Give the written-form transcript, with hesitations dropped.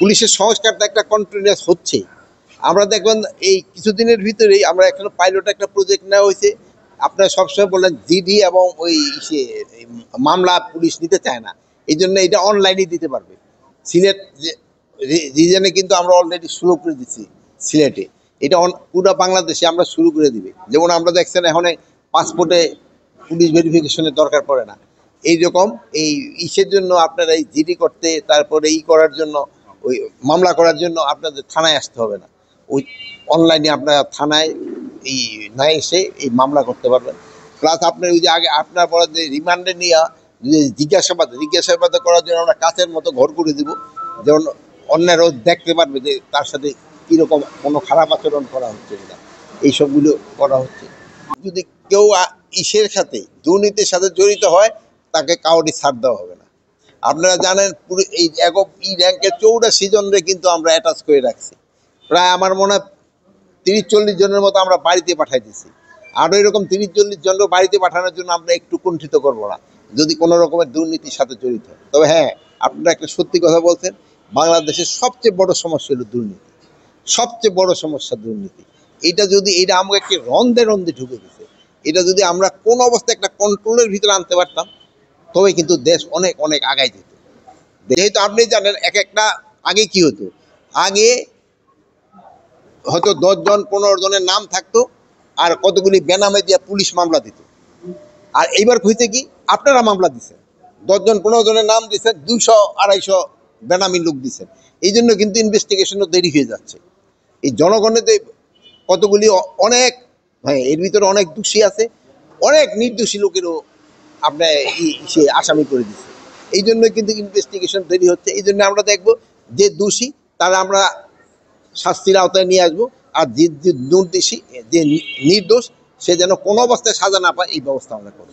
পুলিশের সংস্কারটা একটা কন্টিনিউয়াস হচ্ছে। আমরা দেখবেন এই কিছুদিনের ভিতরেই আমরা একটা পাইলট একটা প্রজেক্ট নেওয়া হয়েছে। আপনারা সবসময় বললেন জিডি এবং ওই মামলা পুলিশ নিতে চায় না, এই জন্য এটা অনলাইনে দিতে পারবে। সিলেট রিজনে কিন্তু আমরা অলরেডি শুরু করে দিচ্ছি সিলেটে, এটা পুরো বাংলাদেশে আমরা শুরু করে দিবে। যেমন আমরা দেখছেন এখন পাসপোর্টে পুলিশ ভেরিফিকেশনের দরকার পড়ে না। এইরকম এই ইসের জন্য আপনারা এই জিডি করতে, তারপরে করার জন্য, ওই মামলা করার জন্য আপনাদের থানায় আসতে হবে না। ওই অনলাইনে আপনারা থানায় এই না এসে এই মামলা করতে পারবেন। প্লাস আপনার ওই যে আগে আপনার পরে যে রিমান্ডে নিয়ে যে জিজ্ঞাসাবাদ করার জন্য আমরা কাচের মতো ঘর করে দিব, যেমন অন্যরাও দেখতে পারবে যে তার সাথে কীরকম কোনো খারাপ আচরণ করা হচ্ছে কিনা, এইসবগুলো করা হচ্ছে। যদি কেউ ইসের সাথে দুর্নীতির সাথে জড়িত হয় তাকে কাউরি ছাড় দেওয়া হবে না। আপনারা জানেন পুরো এই র্যাঙ্কের 84 জনরে কিন্তু আমরা অ্যাটাচ করে রাখছি। প্রায় আমার মনে হয় 30-40 জনের মতো আমরা বাড়িতে পাঠাই দিচ্ছি। আরও এরকম 30-40 জনের বাড়িতে পাঠানোর জন্য আমরা একটু কুণ্ঠিত করবো না যদি কোনো রকমের দুর্নীতির সাথে জড়িত হয়। তবে হ্যাঁ, আপনারা একটা সত্যি কথা বলছেন, বাংলাদেশের সবচেয়ে বড় সমস্যা হলো দুর্নীতি। সবচেয়ে বড় সমস্যা দুর্নীতি। এটা আমাকে রন্ধে রন্ধে ঢুকে গেছে। এটা যদি আমরা কোন অবস্থায় একটা কন্ট্রোলের ভিতরে আনতে পারতাম, তবে কিন্তু দেশ অনেক অনেক আগায় যেত। যেহেতু আপনি জানেন একটা আগে কি হতো, আগে হয়তো 10 জন 15 জনের নাম থাকতো আর কতগুলি বেনামে দিয়ে পুলিশ মামলা দিত। আর এইবার হয়েছে কি, আপনারা মামলা দিচ্ছেন, 10 জন 15 জনের নাম দিচ্ছেন, 200-250 বেনামি লোক দিচ্ছেন। এই জন্য কিন্তু ইনভেস্টিগেশনও দেরি হয়ে যাচ্ছে। এই জনগণের কতগুলি অনেক, হ্যাঁ, এর ভিতরে অনেক দোষী আছে, অনেক নির্দোষী লোকেরও আপনার সে আসামি করে দিচ্ছে। এই জন্য কিন্তু ইনভেস্টিগেশন দেরি হচ্ছে। এই জন্য আমরা দেখব যে দোষী তারা আমরা শাস্তির আওতায় নিয়ে আসবো, আর যে নির্দোষী যে নির্দোষ সে যেন কোনো অবস্থায় সাজা না পায় এই ব্যবস্থা আমরা করবো।